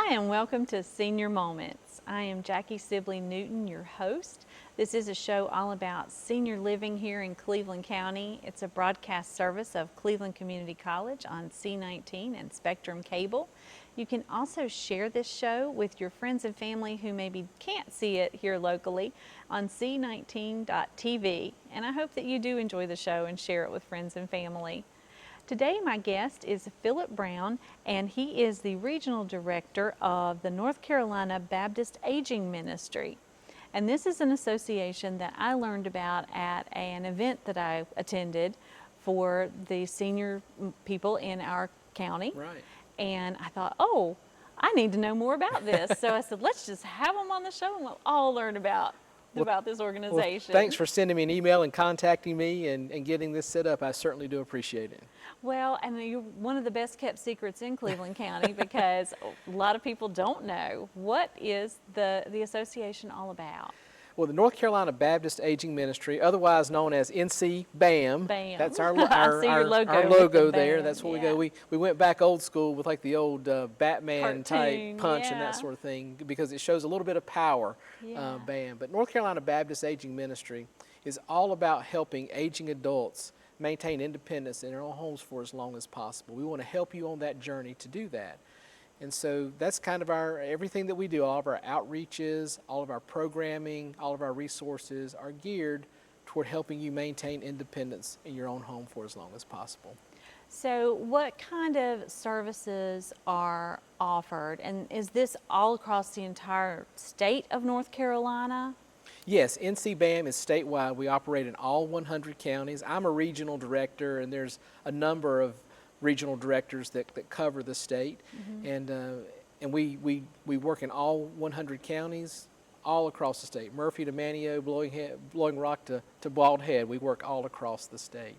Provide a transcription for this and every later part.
Hi, and welcome to Senior Moments. I am Jackie Sibley Newton, your host. This is a show all about senior living here in Cleveland County. It's a broadcast service of Cleveland Community College on C19 and Spectrum Cable. You can also share this show with your friends and family who maybe can't see it here locally on C19.tv. And I hope that you do enjoy the show and share it with friends and family. Today my guest is Philip Brown, and he is the Regional Director of the North Carolina Baptist Aging Ministry. And this is an association that I learned about at an event that I attended for the senior people in our county. Right. And I thought, oh, I need to know more about this. So I said, let's just have them on the show and we'll all learn about this organization. Well, thanks for sending me an email and contacting me and getting this set up. I certainly do appreciate it. Well, and you're one of the best kept secrets in Cleveland County because a lot of people don't know. What is the association all about? Well, the North Carolina Baptist Aging Ministry, otherwise known as NC BAM. BAM. That's our I see your logo our with logo the there. BAM, That's what yeah. we go. We went back old school with like the old Batman Cartoon, type punch and yeah. that sort of thing because it shows a little bit of power, Yeah. BAM. But North Carolina Baptist Aging Ministry is all about helping aging adults maintain independence in their own homes for as long as possible. We want to help you on that journey to do that. And so that's kind of everything that we do, all of our outreaches, all of our programming, all of our resources are geared toward helping you maintain independence in your own home for as long as possible. So what kind of services are offered? And is this all across the entire state of North Carolina? Yes, NCBAM is statewide. We operate in all 100 counties. I'm a regional director, and there's a number of regional directors that cover the state. Mm-hmm. And we work in all 100 counties all across the state. Murphy to Manteo, Blowing Rock to Bald Head. We work all across the state.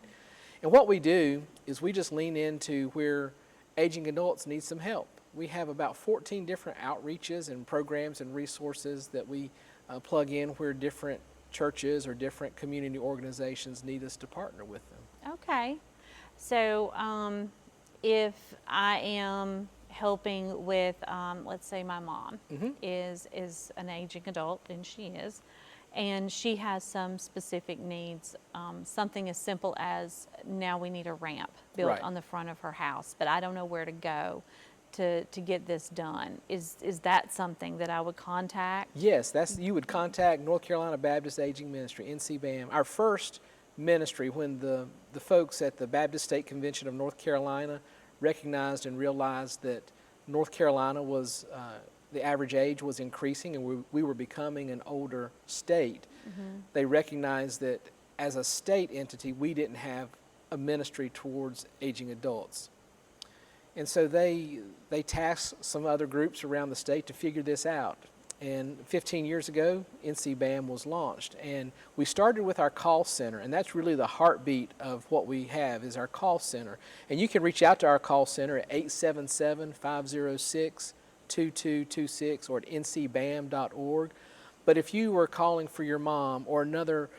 And what we do is we just lean into where aging adults need some help. We have about 14 different outreaches and programs and resources that we plug in where different churches or different community organizations need us to partner with them. Okay. So if I am helping with, let's say my mom Mm-hmm. is an aging adult, and she has some specific needs, something as simple as now we need a ramp built Right. on the front of her house, but I don't know where to go to get this done. Is that something that I would contact? Yes, you would contact North Carolina Baptist Aging Ministry, NCBAM. Our first ministry, when the folks at the Baptist State Convention of North Carolina recognized and realized that North Carolina was, the average age was increasing and we were becoming an older state, mm-hmm. They recognized that as a state entity, we didn't have a ministry towards aging adults. And so they tasked some other groups around the state to figure this out. And 15 years ago, NCBAM was launched. And we started with our call center, and that's really the heartbeat of what we have is our call center. And you can reach out to our call center at 877-506-2226 or at ncbam.org. But if you were calling for your mom or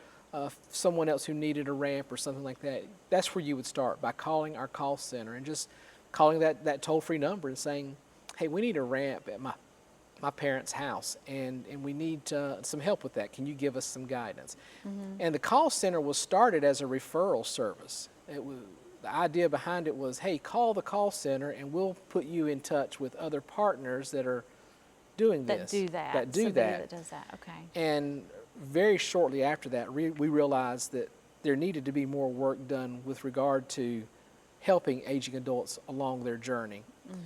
someone else who needed a ramp or something like that, that's where you would start, by calling our call center and just calling that toll-free number and saying, hey, we need a ramp at my parents' house, and we need some help with that. Can you give us some guidance? Mm-hmm. And the call center was started as a referral service. The idea behind it was, hey, call the call center and we'll put you in touch with other partners that are doing this. That do that. That does that, okay. And very shortly after that, we realized that there needed to be more work done with regard to helping aging adults along their journey. Mm-hmm.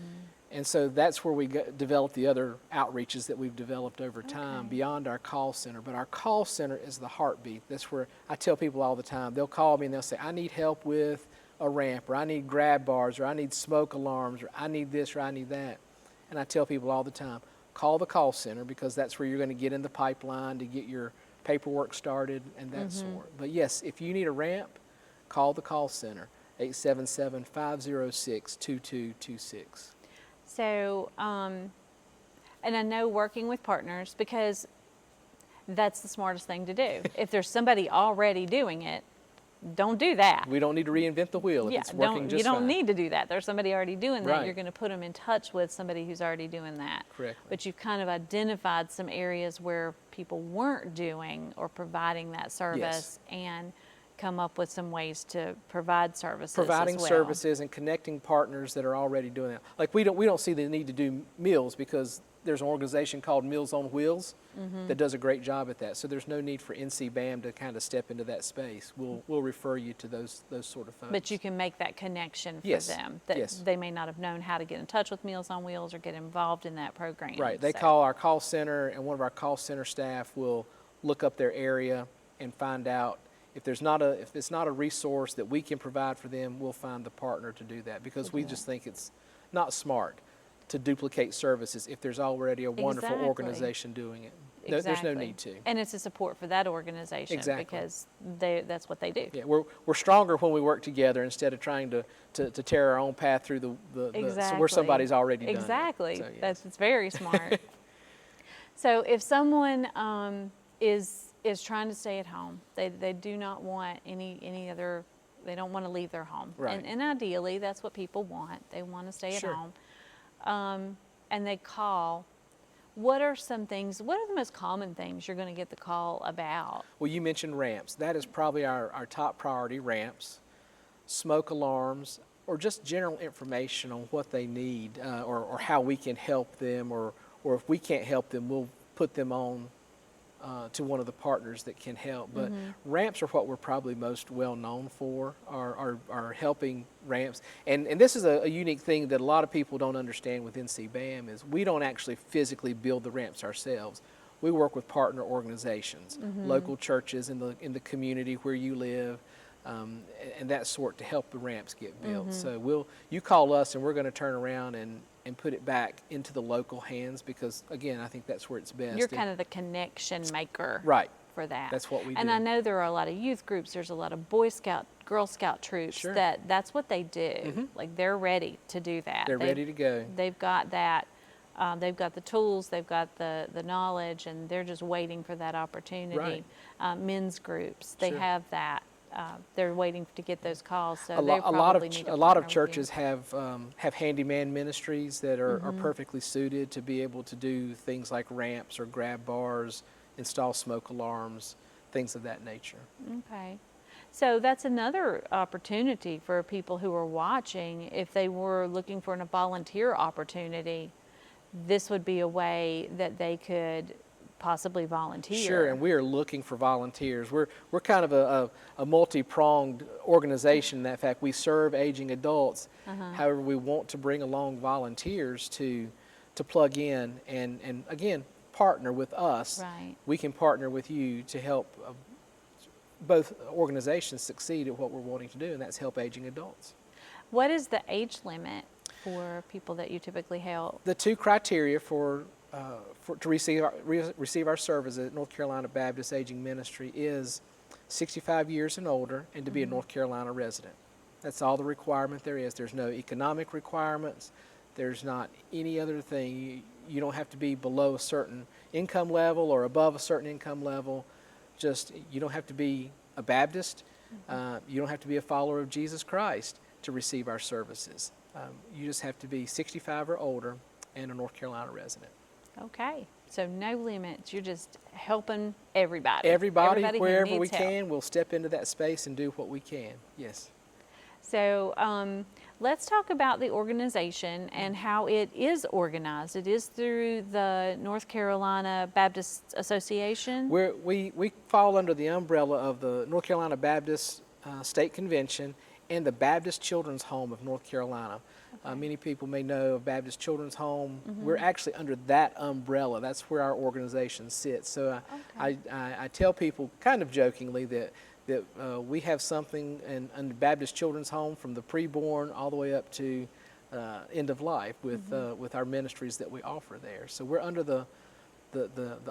And so that's where we developed the other outreaches that we've developed over time beyond our call center. But our call center is the heartbeat. That's where I tell people all the time, they'll call me and they'll say, I need help with a ramp, or I need grab bars, or I need smoke alarms, or I need this, or I need that. And I tell people all the time, call the call center, because that's where you're going to get in the pipeline to get your paperwork started and that sort. But yes, if you need a ramp, call the call center, 877-506-2226. So, and I know working with partners, because that's the smartest thing to do. If there's somebody already doing it, don't do that. We don't need to reinvent the wheel if it's working just you don't fine. need to do that. There's somebody already doing that. Right. You're going to put them in touch with somebody who's already doing that. Correctly. But you've kind of identified some areas where people weren't doing or providing that service and come up with some ways to provide services Providing as well. services and connecting partners that are already doing that. Like we don't see the need to do meals because there's an organization called Meals on Wheels that does a great job at that. So there's no need for NCBAM to kind of step into that space. We'll refer you to those sort of folks. But you can make that connection for Yes. them that Yes. they may not have known how to get in touch with Meals on Wheels or get involved in that program. Right. They So- call our call center, and one of our call center staff will look up their area and find out if it's not a resource that we can provide for them. We'll find the partner to do that because we just think it's not smart to duplicate services if there's already a wonderful Exactly. organization doing it. No, there's no need to. And it's a support for that organization Exactly. because that's what they do. Yeah, we're stronger when we work together instead of trying to tear our own path through the Exactly. where somebody's already done it. Exactly. So, yes. It's very smart. So if someone is trying to stay at home, they do not want any other, they don't want to leave their home. Right. And ideally, that's what people want. They want to stay Sure. at home. And they call. What are the most common things you're going to get the call about? Well, you mentioned ramps. That is probably our top priority, ramps, smoke alarms, or just general information on what they need or how we can help them, or if we can't help them, we'll put them on to one of the partners that can help. But ramps are what we're probably most well known for, are helping ramps. And this is a unique thing that a lot of people don't understand with NCBAM is we don't actually physically build the ramps ourselves. We work with partner organizations, local churches in the community where you live, and that sort to help the ramps get built. So you call us and we're going to turn around and put it back into the local hands because, again, I think that's where it's best. You're kind of the connection maker. Right. For that. That's what we And do. I know there are a lot of youth groups. There's a lot of Boy Scout, Girl Scout troops Sure. that's what they do. Like they're ready to do that. They're ready to go. They've got that. They've got the tools. They've got the knowledge, and they're just waiting for that opportunity. Right. Men's groups. They Sure. have that. They're waiting to get those calls. So a they lot probably need to a lot of partner with you. churches have handyman ministries that are perfectly suited to be able to do things like ramps or grab bars, install smoke alarms, things of that nature. Okay. So that's another opportunity for people who are watching. If they were looking for a volunteer opportunity, this would be a way that they could possibly volunteer. Sure, and we are looking for volunteers. We're kind of a multi-pronged organization. In that fact, we serve aging adults. However, we want to bring along volunteers to plug in and again partner with us. Right. We can partner with you to help both organizations succeed at what we're wanting to do, and that's help aging adults. What is the age limit for people that you typically help? The two criteria to receive our service at North Carolina Baptist Aging Ministry is 65 years and older and to be a North Carolina resident. That's all the requirement there is. There's no economic requirements. There's not any other thing. You don't have to be below a certain income level or above a certain income level. Just, you don't have to be a Baptist. You don't have to be a follower of Jesus Christ to receive our services. You just have to be 65 or older and a North Carolina resident. Okay. So no limits. You're just helping everybody. Everybody who wherever needs we help. can, we'll step into that space and do what we can. Yes. So let's talk about the organization and how it is organized. It is through the North Carolina Baptist Association. We fall under the umbrella of the North Carolina Baptist State Convention and the Baptist Children's Home of North Carolina. Many people may know of Baptist Children's Home. We're actually under that umbrella. That's where our organization sits. So I tell people kind of jokingly that we have something in the Baptist Children's Home from the preborn all the way up to end of life with our ministries that we offer there. So we're under the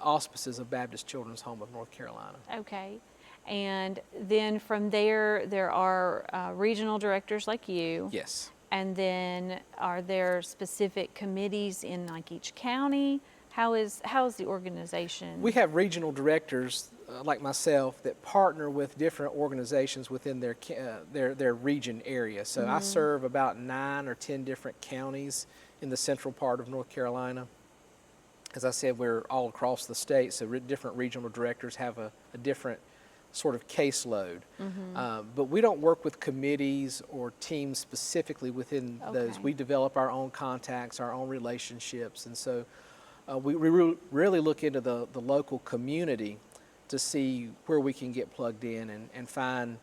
auspices of Baptist Children's Home of North Carolina. Okay. And then from there are regional directors like you. Yes. And then are there specific committees in like each county? How is the organization? We have regional directors like myself, that partner with different organizations within their region area. So I serve about 9 or 10 different counties in the central part of North Carolina. As I said, we're all across the state, so different regional directors have a different sort of caseload. But we don't work with committees or teams specifically within those. Okay. We develop our own contacts, our own relationships, and so we really look into the local community to see where we can get plugged in and find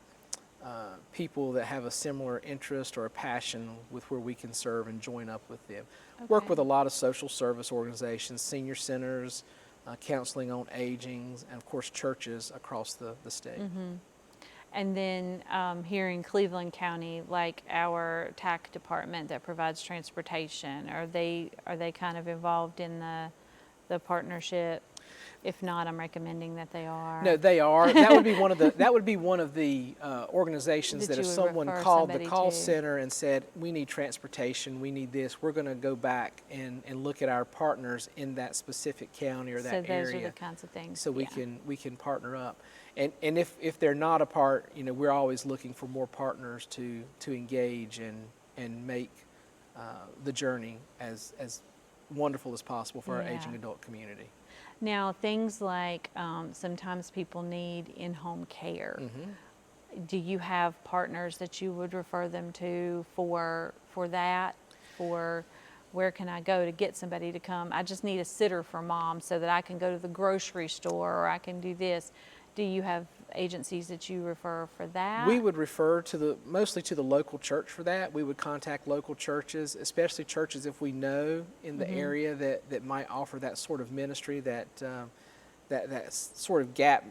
people that have a similar interest or a passion with where we can serve and join up with them. Work Okay. with a lot of social service organizations, senior centers, counseling on aging, and of course churches across the state. And then here in Cleveland County, like our TAC department that provides transportation, are they kind of involved in the partnership? If not, I'm recommending that they are. No, they are. That would be one of the organizations That that if you would someone refer called the somebody call to. center and said, we need transportation, we need this, we're going to go back and look at our partners in that specific county or that So those area. are the kinds of things. So we yeah. can partner up. And if they're not a part, we're always looking for more partners to engage and make the journey as wonderful as possible for our Yeah. aging adult community. Now, things like sometimes people need in-home care. Do you have partners that you would refer them to for that? For where can I go to get somebody to come? I just need a sitter for mom so that I can go to the grocery store or I can do this. Do you have agencies that you refer for that? We would refer mostly to the local church for that. We would contact local churches, especially churches if we know in the area that might offer that sort of ministry, that sort of gap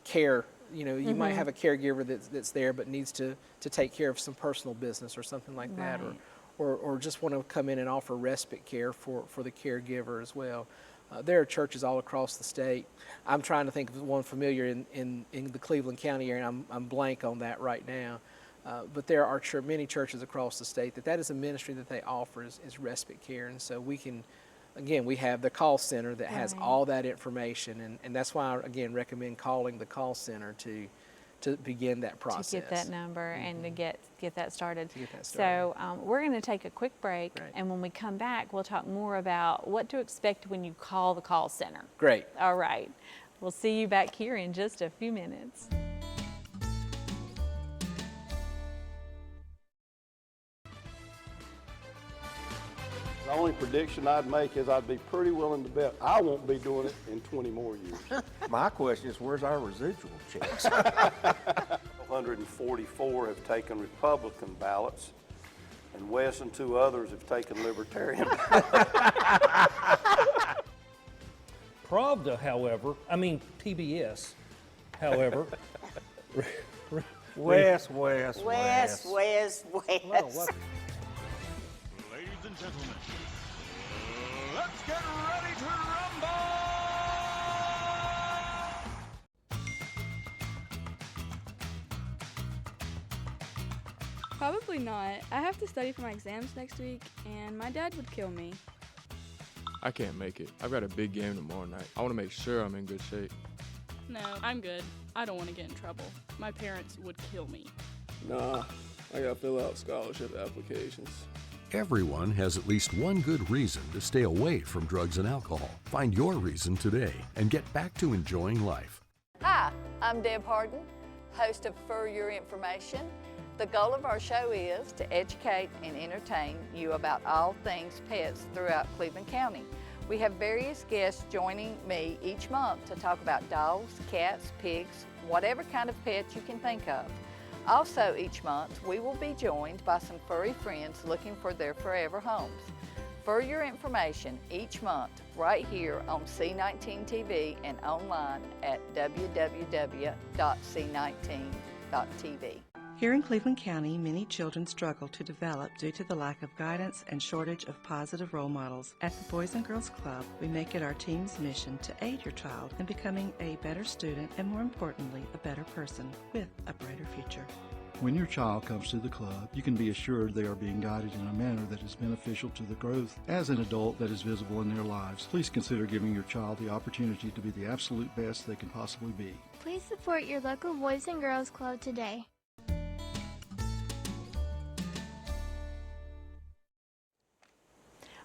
care. You might have a caregiver that's there but needs to take care of some personal business or something like that, Right. or just want to come in and offer respite care for the caregiver as well. There are churches all across the state. I'm trying to think of one familiar in the Cleveland County area. I'm blank on that right now. But there are many churches across the state that is a ministry that they offer is respite care. And so we have the call center that has Right. all that information. And that's why I, again, recommend calling the call center to begin that process. To get that number and to get that started. To get that So we're going to take a quick break, Great. and when we come back, we'll talk more about what to expect when you call the call center. Great. All right. We'll see you back here in just a few minutes. The only prediction I'd make is I'd be pretty willing to bet I won't be doing it in 20 more years. My question is, where's our residual checks? 144 have taken Republican ballots, and Wes and 2 others have taken Libertarian ballots. Pravda, however, PBS, however. Wes. Wes. Ladies and gentlemen, let's get ready to rumble! Probably not. I have to study for my exams next week, and my dad would kill me. I can't make it. I've got a big game tomorrow night. I want to make sure I'm in good shape. No, I'm good. I don't want to get in trouble. My parents would kill me. Nah, I gotta fill out scholarship applications. Everyone has at least one good reason to stay away from drugs and alcohol. Find your reason today and get back to enjoying life. Hi, I'm Deb Harden, host of For Your Information. The goal of our show is to educate and entertain you about all things pets throughout Cleveland County. We have various guests joining me each month to talk about dogs, cats, pigs, whatever kind of pets you can think of. Also each month, we will be joined by some furry friends looking for their forever homes. For your information, each month, right here on C19 TV and online at www.c19.tv. Here in Cleveland County, many children struggle to develop due to the lack of guidance and shortage of positive role models. At the Boys and Girls Club, we make it our team's mission to aid your child in becoming a better student and, more importantly, a better person with a brighter future. When your child comes to the club, you can be assured they are being guided in a manner that is beneficial to the growth as an adult that is visible in their lives. Please consider giving your child the opportunity to be the absolute best they can possibly be. Please support your local Boys and Girls Club today.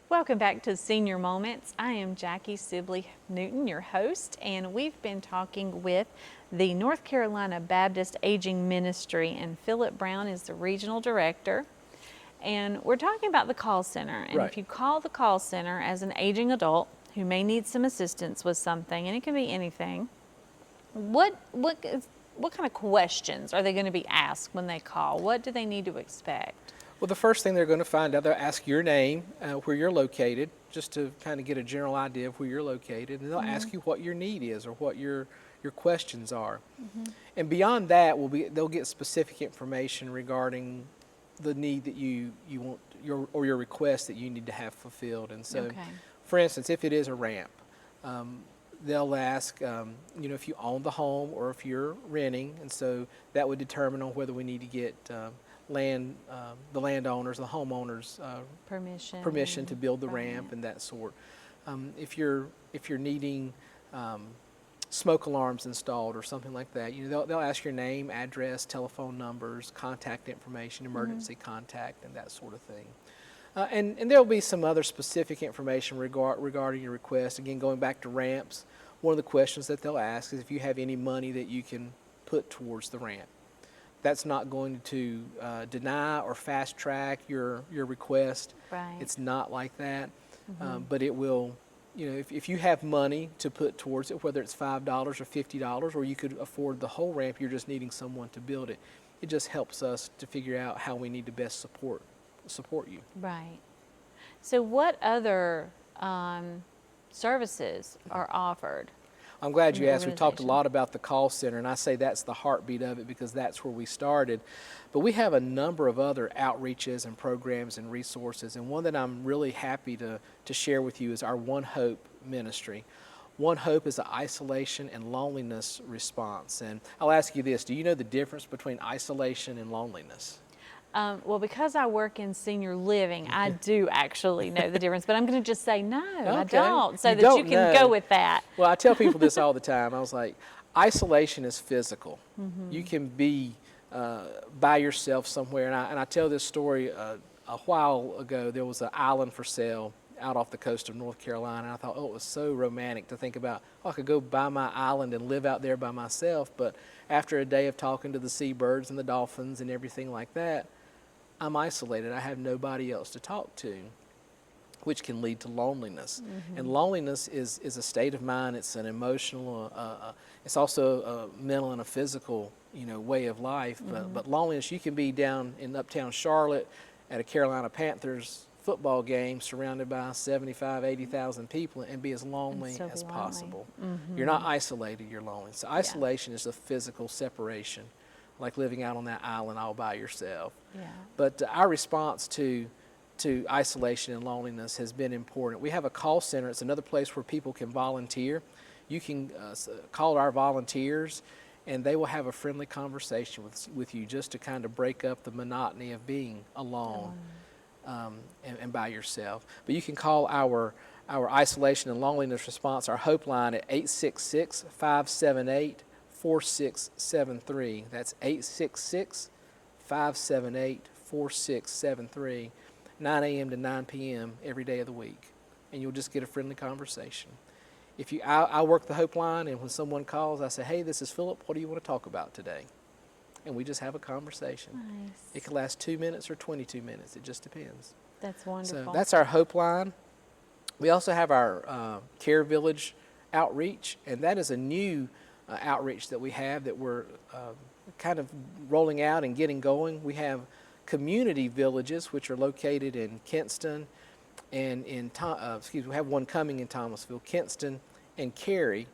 Welcome back to Senior Moments. I am Jackie Sibley Newton, your host, and we've been talking with the North Carolina Baptist Aging Ministry, and Philip Brown is the regional director. And we're talking about the call center. And Right. if you call the call center as an aging adult who may need some assistance with something, and it can be anything, what kind of questions are they going to be asked when they call? What do they need to expect? Well, the first thing they're going to find out, they'll ask your name, where you're located, just to kind of get a general idea of where you're located, and they'll ask you what your need is or what your questions are. And beyond that, they'll get specific information regarding the need that you want, your request that you need to have fulfilled. And so, for instance, if it is a ramp, they'll ask, if you own the home or if you're renting, and so that would determine on whether we need to get the landowners, the homeowners permission to build the ramp and that sort. If you're needing smoke alarms installed or something like that, they'll ask your name, address, telephone numbers, contact information, emergency contact, and that sort of thing. And there'll be some other specific information regarding your request. Again, going back to ramps, one of the questions that they'll ask is if you have any money that you can put towards the ramp. That's not going to deny or fast track your request. Right. It's not like that, but it will, if you have money to put towards it, whether it's $5 or $50, or you could afford the whole ramp, you're just needing someone to build it. It just helps us to figure out how we need to best support you. Right. So what other services are offered? I'm glad you the asked. We talked a organization? lot about the call center, and I say that's the heartbeat of it because that's where we started. But we have a number of other outreaches and programs and resources, and one that I'm really happy to share with you is our One Hope ministry. One Hope is an isolation and loneliness response. And I'll ask you this, do you know the difference between isolation and loneliness? Well, because I work in senior living, I do actually know the difference, but I'm going to just say no, I Okay. don't, so You that you don't can know. go with that. Well, I tell people this all the time. I was like, isolation is physical. You can be by yourself somewhere. And I tell this story, a while ago, there was an island for sale out off the coast of North Carolina. And I thought, it was so romantic to think about, I could go buy my island and live out there by myself. But after a day of talking to the seabirds and the dolphins and everything like that, I'm isolated. I have nobody else to talk to, which can lead to loneliness. And loneliness is a state of mind. It's an emotional, it's also a mental and a physical, way of life. But loneliness, you can be down in uptown Charlotte at a Carolina Panthers football game surrounded by 75, 80,000 people and be as lonely as possible. You're not isolated, you're lonely. So isolation is a physical separation, like living out on that island all by yourself. But our response to isolation and loneliness has been important. We have a call center. It's another place where people can volunteer. You can call our volunteers, and they will have a friendly conversation with you just to kind of break up the monotony of being alone and by yourself. But you can call our isolation and loneliness response, our Hope line, at 866-578-4673. That's 866-578-4673, 9 a.m. to 9 p.m. every day of the week. And you'll just get a friendly conversation. I work the Hope line, and when someone calls, I say, hey, this is Philip. What do you want to talk about today? And we just have a conversation. Nice. It can last 2 minutes or 22 minutes. It just depends. That's wonderful. So that's our Hope line. We also have our Care Village outreach, and that is a new outreach that we have that we're kind of rolling out and getting going. We have community villages, which are located in Kinston and we have one coming in Thomasville, Kinston and Cary.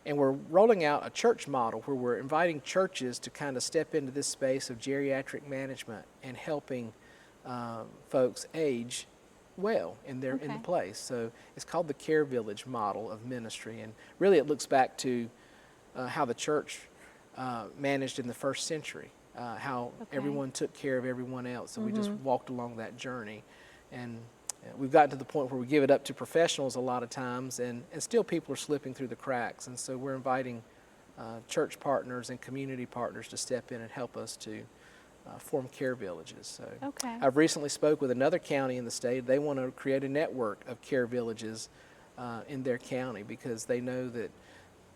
And we're rolling out a church model where we're inviting churches to kind of step into this space of geriatric management and helping folks age well in the place. So it's called the Care Village model of ministry. And really it looks back to how the church managed in the first century. how Okay. everyone took care of everyone else, and we just walked along that journey. And we've gotten to the point where we give it up to professionals a lot of times, and still people are slipping through the cracks. And so we're inviting church partners and community partners to step in and help us to form care villages. So Okay. I've recently spoke with another county in the state. They want to create a network of care villages in their county, because they know that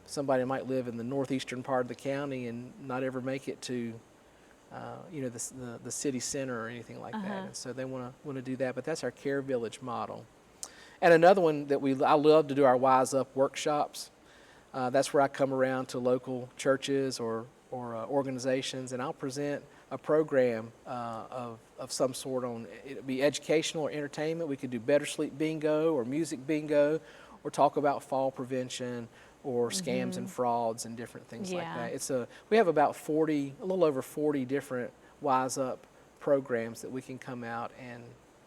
somebody might live in the northeastern part of the county and not ever make it to the city center or anything like that. And so they want to do that. But that's our care village model. And another one that I love to do our Wise Up workshops. That's where I come around to local churches or organizations, and I'll present a program of some sort on, it'll be educational or entertainment. We could do Better Sleep Bingo or Music Bingo, or talk about fall prevention or scams and frauds and different things like that. We have about a little over 40 different Wise Up programs that we can come out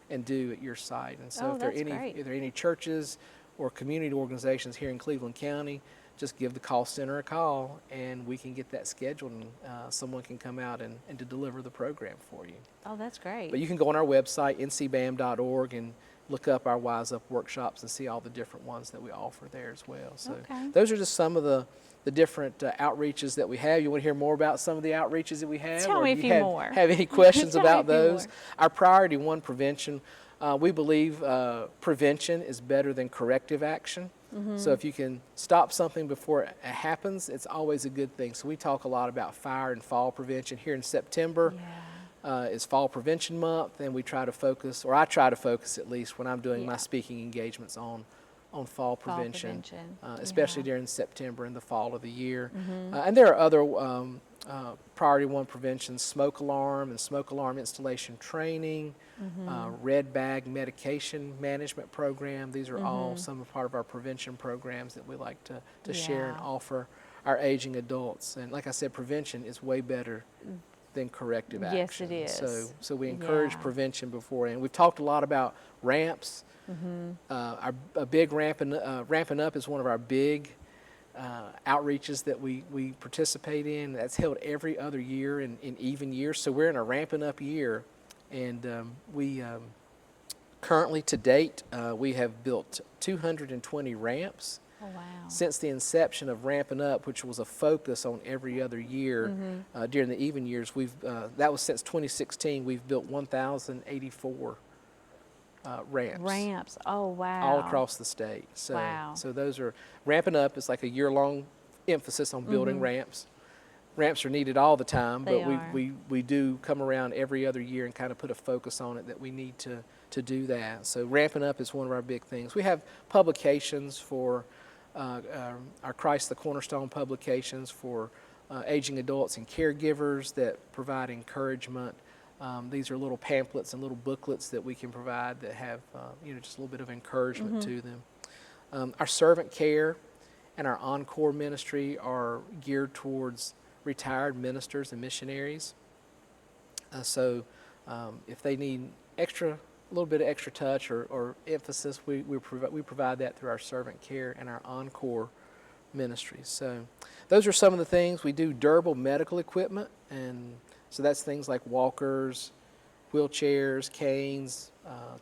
and do at your site. And so if there are any churches or community organizations here in Cleveland County, just give the call center a call, and we can get that scheduled, and someone can come out and to deliver the program for you. Oh, that's great. But you can go on our website, ncbam.org, and look up our Wise Up workshops and see all the different ones that we offer there as well. So those are just some of the different outreaches that we have. You want to hear more about some of the outreaches that we have? Tell me a few more. Have any questions Tell me about a few those? more. Our priority one, prevention. We believe prevention is better than corrective action. So if you can stop something before it happens, it's always a good thing. So we talk a lot about fire and fall prevention. Here in September is Fall Prevention Month, and we try to focus, or I try to focus at least when I'm doing my speaking engagements on fall prevention, especially during September and the fall of the year. And there are other priority one prevention, smoke alarm and smoke alarm installation training, red bag medication management program. These are all some part of our prevention programs that we like to share and offer our aging adults. And like I said, prevention is way better than corrective action. Yes, it is. So we encourage prevention beforehand. We've talked a lot about ramps. A big ramping up is one of our big outreaches that we participate in. That's held every other year in even years. So we're in a ramping up year, and we currently to date we have built 220 ramps. Oh, wow. Since the inception of Ramping Up, which was a focus on every other year during the even years, that was since 2016. We've built 1,084 ramps. Oh, wow. All across the state. So, so those are, Ramping Up is like a year-long emphasis on building ramps. Ramps are needed all the time, but we do come around every other year and kind of put a focus on it that we need to do that. So Ramping Up is one of our big things. We have publications for our Christ the Cornerstone publications for aging adults and caregivers that provide encouragement. These are little pamphlets and little booklets that we can provide that have just a little bit of encouragement to them. Our servant care and our Encore ministry are geared towards retired ministers and missionaries. So if they need a little bit of extra touch or emphasis, we provide that through our servant care and our Encore ministries. So those are some of the things. We do durable medical equipment, and so that's things like walkers, wheelchairs, canes,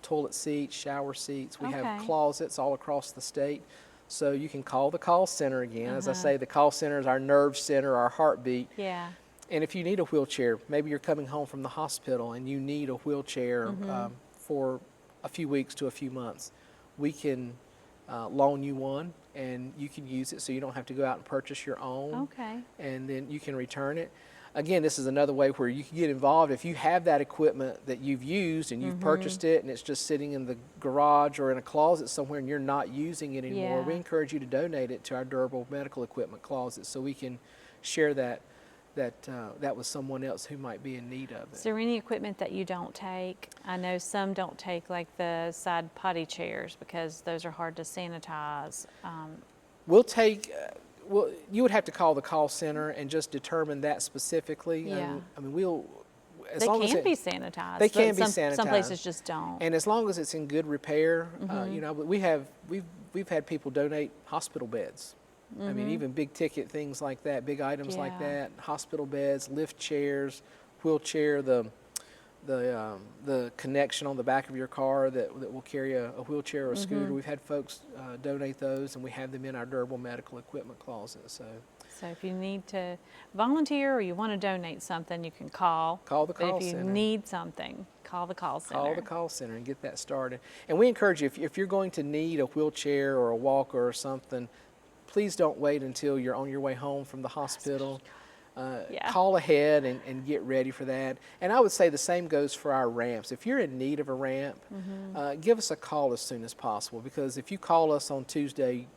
toilet seats, shower seats. We have closets all across the state. So you can call the call center again. As I say, the call center is our nerve center, our heartbeat. Yeah. And if you need a wheelchair, maybe you're coming home from the hospital and you need a wheelchair for a few weeks to a few months, we can loan you one, and you can use it so you don't have to go out and purchase your own. And then you can return it. Again, this is another way where you can get involved. If you have that equipment that you've used and you've purchased it and it's just sitting in the garage or in a closet somewhere and you're not using it anymore, we encourage you to donate it to our durable medical equipment closet so we can share that with someone else who might be in need of it. Is there any equipment that you don't take? I know some don't take, like the side potty chairs, because those are hard to sanitize. We'll take... Well, you would have to call the call center and just determine that specifically. Yeah. I mean, we'll. They can be sanitized. They can be sanitized. Some places just don't. And as long as it's in good repair, we've had people donate hospital beds. I mean, even big ticket things like that, big items like that, hospital beds, lift chairs, wheelchair, the connection on the back of your car that will carry a wheelchair or a scooter. We've had folks donate those, and we have them in our durable medical equipment closet. So if you need to volunteer or you want to donate something, you can call. Call the call But if you center. need something, call the call center. Call the call center and get that started. And we encourage you, if you're going to need a wheelchair or a walker or something, please don't wait until you're on your way home from the hospital. Yeah. Call ahead and get ready for that. And I would say the same goes for our ramps. If you're in need of a ramp, give us a call as soon as possible, because if you call us on Tuesday,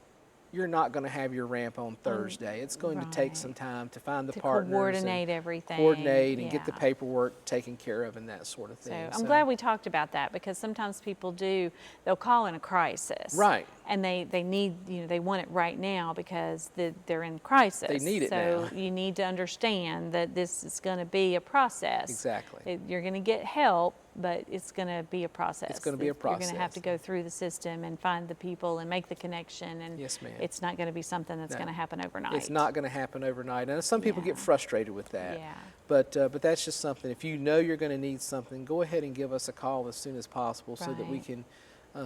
you're not going to have your ramp on Thursday. It's going to take some time to find the partners. Coordinate everything. Coordinate and get the Yeah. paperwork taken care of and that sort of So thing. I'm glad we talked about that, because sometimes people they'll call in a crisis. Right. And they need, they want it right now because they're in crisis. They need it so now. you need to understand that this is going to be a process. Exactly. You're going to get help, but it's going to be a process. It's gonna be a You're going to have process. to go through the system and find the people and make the connection. And Yes, ma'am. it's not going to be something that's No. going to happen overnight. It's not going to happen overnight. And some people get frustrated with that. Yeah. But that's just something. If you know you're going to need something, go ahead and give us a call as soon as possible so that we Right. can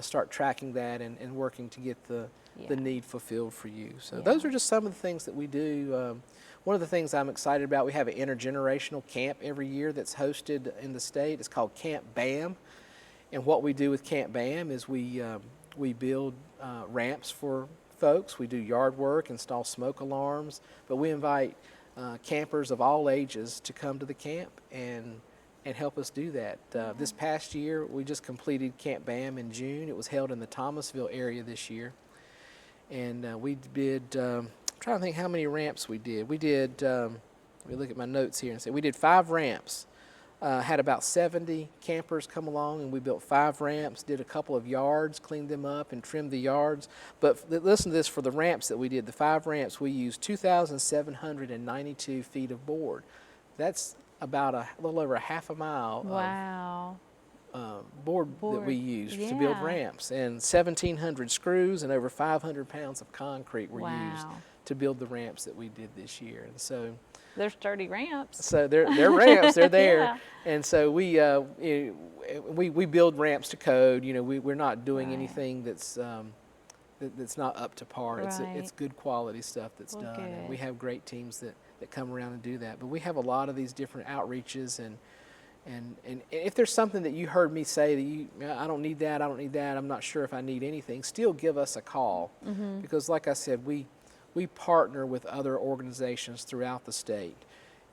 start tracking that and working to get the need fulfilled for you. So Yeah. those are just some of the things that we do. One of the things I'm excited about, we have an intergenerational camp every year that's hosted in the state. It's called Camp BAM. And what we do with Camp BAM is we build ramps for folks. We do yard work, install smoke alarms, but we invite campers of all ages to come to the camp and help us do that. This past year, we just completed Camp BAM in June. It was held in the Thomasville area this year. And we did, I'm trying to think how many ramps we did. We did, let me look at my notes here and say, we did 5 ramps. Had about 70 campers come along, and we built 5 ramps, did a couple of yards, cleaned them up and trimmed the yards. But listen to this, for the ramps that we did, the 5 ramps, we used 2,792 feet of board. That's about a little over a half a mile Wow. of board that we used to build Yeah. ramps, and 1,700 screws and over 500 pounds of concrete were used Wow. to build the ramps that we did this year. And so They're sturdy ramps. they're ramps, they're there. Yeah. And so we build ramps to code. We're not doing Right. anything that's not up to par. It's Right. good quality stuff that's Well, done. And good. we have great teams that come around and do that. But we have a lot of these different outreaches, and if there's something that you heard me say that I don't need that, I'm not sure if I need anything, still give us a call. Because like I said, we partner with other organizations throughout the state.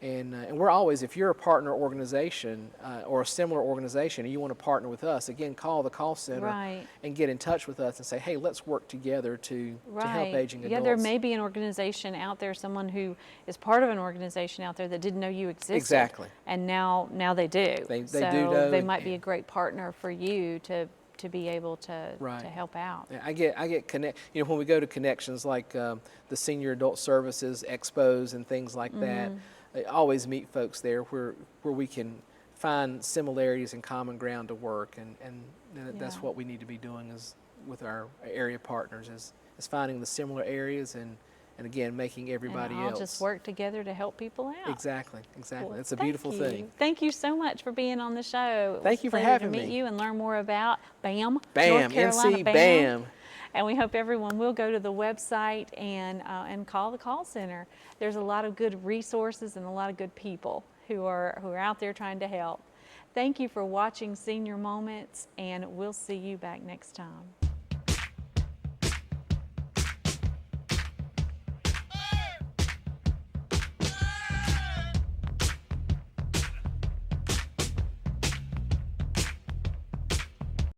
And we're always, if you're a partner organization or a similar organization and you want to partner with us, again, call the call center Right. and get in touch with us and say, hey, let's work together to help aging adults. Yeah, there may be an organization out there, someone who is part of an organization out there that didn't know you existed. Exactly. And now they do. They so do know, they might be a great partner for you to be able to Right. help out. Yeah, I get connect. When we go to connections like the Senior Adult Services expos and things like that, I always meet folks there where we can find similarities and common ground to work, and that's Yeah. what we need to be doing is with our area partners is finding the similar areas and again making everybody and all else just work together to help people out. Exactly. Well, It's a thank beautiful you. thing. Thank you so much for being on the show. It Thank was you a for pleasure having to meet me. you and learn more about BAM, BAM, North Carolina NC BAM. And we hope everyone will go to the website and call the call center. There's a lot of good resources and a lot of good people who are out there trying to help. Thank you for watching Senior Moments, and we'll see you back next time.